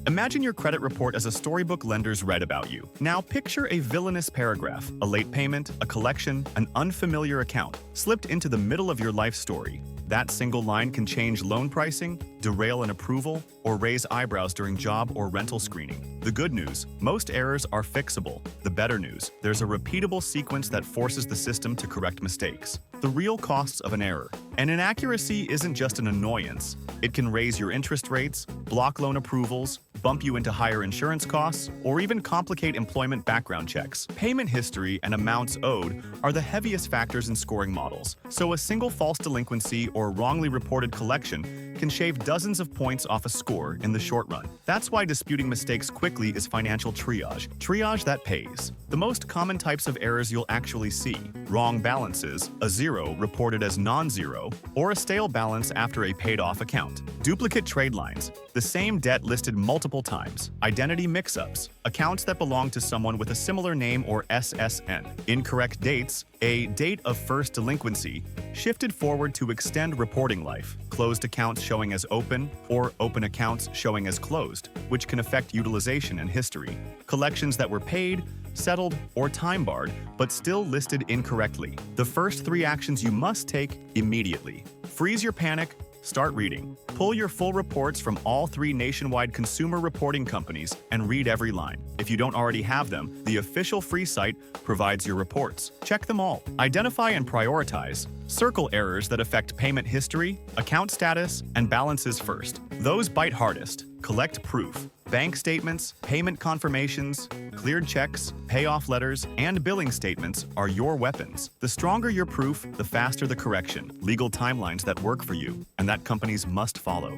Imagine your credit report as a storybook lenders read about you. Now picture a villainous paragraph, a late payment, a collection, an unfamiliar account, slipped into the middle of your life story. That single line can change loan pricing, derail an approval, or raise eyebrows during job or rental screening. The good news, most errors are fixable. The better news, there's a repeatable sequence that forces the system to correct mistakes. The real costs of an error. An inaccuracy isn't just an annoyance. It can raise your interest rates, block loan approvals, bump you into higher insurance costs, or even complicate employment background checks. Payment history and amounts owed are the heaviest factors in scoring models, so a single false delinquency or wrongly reported collection can shave dozens of points off a score in the short run. That's why disputing mistakes quickly is financial triage. Triage that pays. The most common types of errors you'll actually see: wrong balances, a zero reported as non-zero, or a stale balance after a paid-off account. Duplicate trade lines, the same debt listed multiple times. Identity mix-ups, accounts that belong to someone with a similar name or SSN. Incorrect dates, a date of first delinquency shifted forward to extend reporting life. Closed accounts showing as open, or open accounts showing as closed, which can affect utilization and history. Collections that were paid, settled, or time-barred, but still listed incorrectly. The first three actions you must take immediately. Freeze your panic. Start reading. Pull your full reports from all three nationwide consumer reporting companies and read every line. If you don't already have them, the official free site provides your reports. Check them all. Identify and prioritize. Circle errors that affect payment history, account status, and balances first. Those bite hardest. Collect proof. Bank statements, payment confirmations, cleared checks, payoff letters, and billing statements are your weapons. The stronger your proof, the faster the correction. Legal timelines that work for you, and that companies must follow.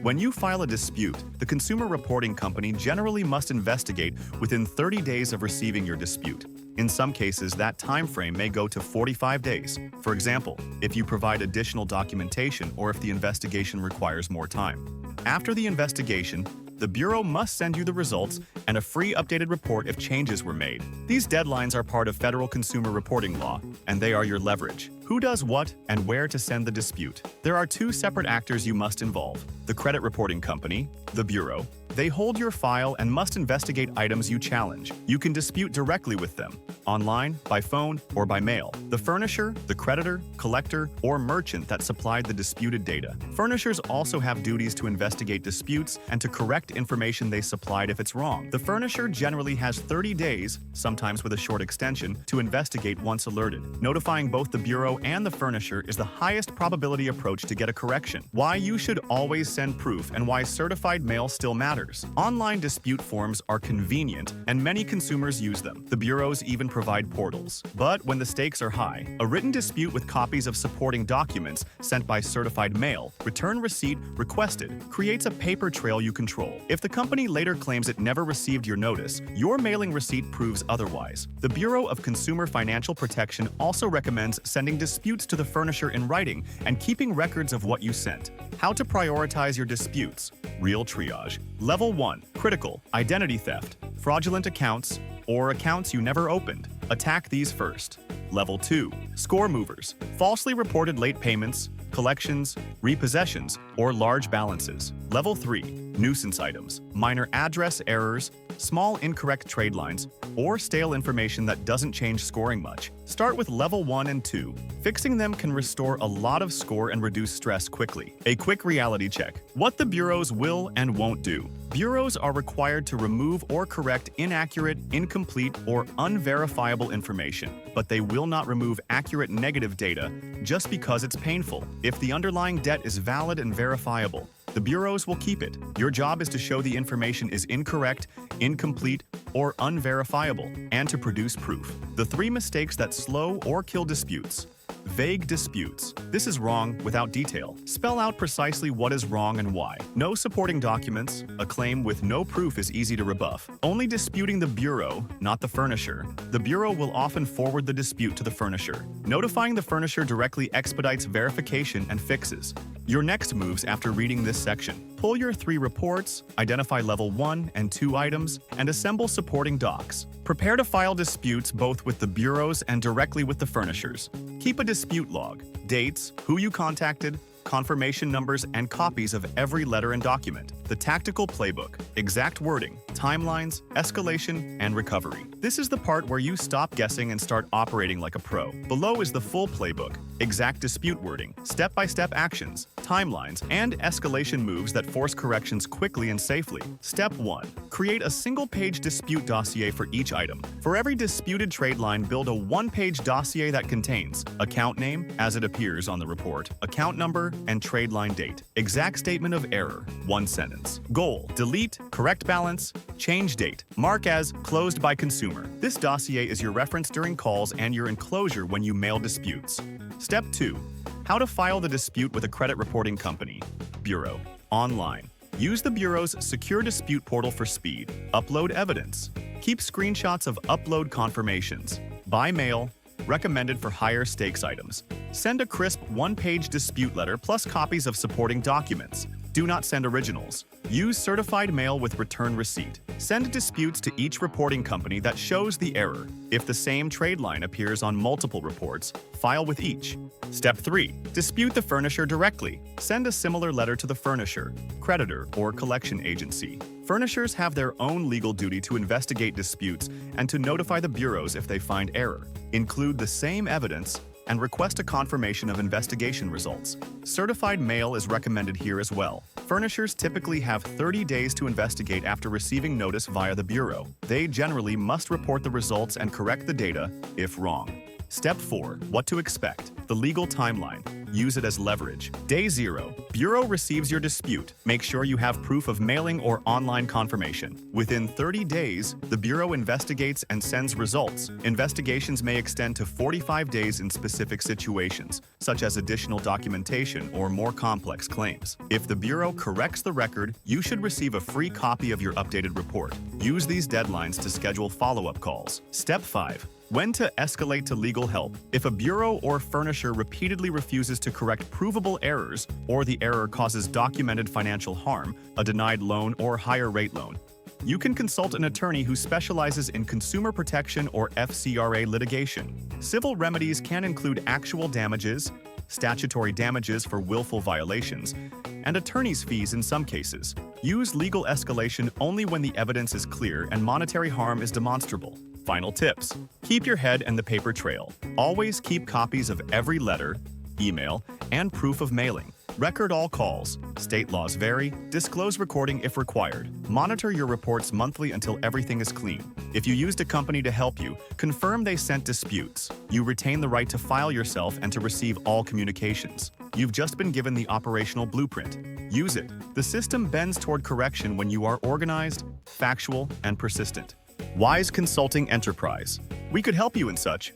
When you file a dispute, the consumer reporting company generally must investigate within 30 days of receiving your dispute. In some cases, that time frame may go to 45 days. For example, if you provide additional documentation or if the investigation requires more time. After the investigation, the Bureau must send you the results and a free updated report if changes were made. These deadlines are part of federal consumer reporting law, and they are your leverage. Who does what and where to send the dispute? There are two separate actors you must involve: the credit reporting company, the Bureau. They hold your file and must investigate items you challenge. You can dispute directly with them, online, by phone, or by mail. The furnisher, the creditor, collector, or merchant that supplied the disputed data. Furnishers also have duties to investigate disputes and to correct information they supplied if it's wrong. The furnisher generally has 30 days, sometimes with a short extension, to investigate once alerted. Notifying both the Bureau and the furnisher is the highest probability approach to get a correction. Why you should always send proof and why certified mail still matters. Online dispute forms are convenient, and many consumers use them. The bureaus even provide portals. But when the stakes are high, a written dispute with copies of supporting documents sent by certified mail, return receipt requested, creates a paper trail you control. If the company later claims it never received your notice, your mailing receipt proves otherwise. The Bureau of Consumer Financial Protection also recommends sending disputes to the furnisher in writing and keeping records of what you sent. How to prioritize your disputes. Real triage. Level 1. Critical. Identity theft. Fraudulent accounts or accounts you never opened. Attack these first. Level 2. Score movers. Falsely reported late payments, collections, repossessions, or large balances. Level 3. Nuisance items. Minor address errors, small incorrect trade lines, or stale information that doesn't change scoring much. Start with Level 1 and 2. Fixing them can restore a lot of score and reduce stress quickly. A quick reality check. What the bureaus will and won't do. Bureaus are required to remove or correct inaccurate, incomplete, or unverifiable information, but they will not remove accurate negative data just because it's painful. If the underlying debt is valid and verifiable, the bureaus will keep it. Your job is to show the information is incorrect, incomplete, or unverifiable, and to produce proof. The 3 mistakes that slow or kill disputes. Vague disputes. This is wrong without detail. Spell out precisely what is wrong and why. No supporting documents. A claim with no proof is easy to rebuff. Only disputing the bureau, not the furnisher. The bureau will often forward the dispute to the furnisher. Notifying the furnisher directly expedites verification and fixes. Your next moves after reading this section. Pull your 3 reports, identify Level 1 and 2 items, and assemble supporting docs. Prepare to file disputes both with the bureaus and directly with the furnishers. Keep a dispute log, dates, who you contacted, confirmation numbers, and copies of every letter and document. the tactical playbook, exact wording, timelines, escalation, and recovery. This is the part where you stop guessing and start operating like a pro. Below is the full playbook, exact dispute wording, step-by-step actions, timelines, and escalation moves that force corrections quickly and safely. Step 1. Create a single-page dispute dossier for each item. For every disputed trade line, build a one-page dossier that contains account name, as it appears on the report, account number, and trade line date. Exact statement of error, one sentence. Goal, delete, correct balance, change date. Mark as closed by consumer. This dossier is your reference during calls and your enclosure when you mail disputes. Step 2. How to file the dispute with a credit reporting company. Bureau. Online. Use the Bureau's secure dispute portal for speed. Upload evidence. Keep screenshots of upload confirmations. By mail. Recommended for higher stakes items. Send a crisp one-page dispute letter plus copies of supporting documents. Do not send originals. Use certified mail with return receipt. Send disputes to each reporting company that shows the error. If the same trade line appears on multiple reports, file with each. Step 3. Dispute the furnisher directly. Send a similar letter to the furnisher, creditor, or collection agency. Furnishers have their own legal duty to investigate disputes and to notify the bureaus if they find error. Include the same evidence and request a confirmation of investigation results. Certified mail is recommended here as well. Furnishers typically have 30 days to investigate after receiving notice via the Bureau. They generally must report the results and correct the data if wrong. Step 4. What to expect. The legal timeline. Use it as leverage. Day 0. Bureau receives your dispute. Make sure you have proof of mailing or online confirmation. Within 30 days, the Bureau investigates and sends results. Investigations may extend to 45 days in specific situations, such as additional documentation or more complex claims. If the Bureau corrects the record, you should receive a free copy of your updated report. Use these deadlines to schedule follow-up calls. Step 5. When to escalate to legal help. If a bureau or furnisher repeatedly refuses to correct provable errors, or the error causes documented financial harm, a denied loan or higher rate loan, you can consult an attorney who specializes in consumer protection or FCRA litigation. Civil remedies can include actual damages, statutory damages for willful violations, and attorney's fees in some cases. Use legal escalation only when the evidence is clear and monetary harm is demonstrable. Final tips. Keep your head and the paper trail. Always keep copies of every letter, email, and proof of mailing. Record all calls. State laws vary. Disclose recording if required. Monitor your reports monthly until everything is clean. If you used a company to help you, confirm they sent disputes. You retain the right to file yourself and to receive all communications. You've just been given the operational blueprint. Use it. The system bends toward correction when you are organized, factual, and persistent. Wise Consulting Enterprise. We could help you in such.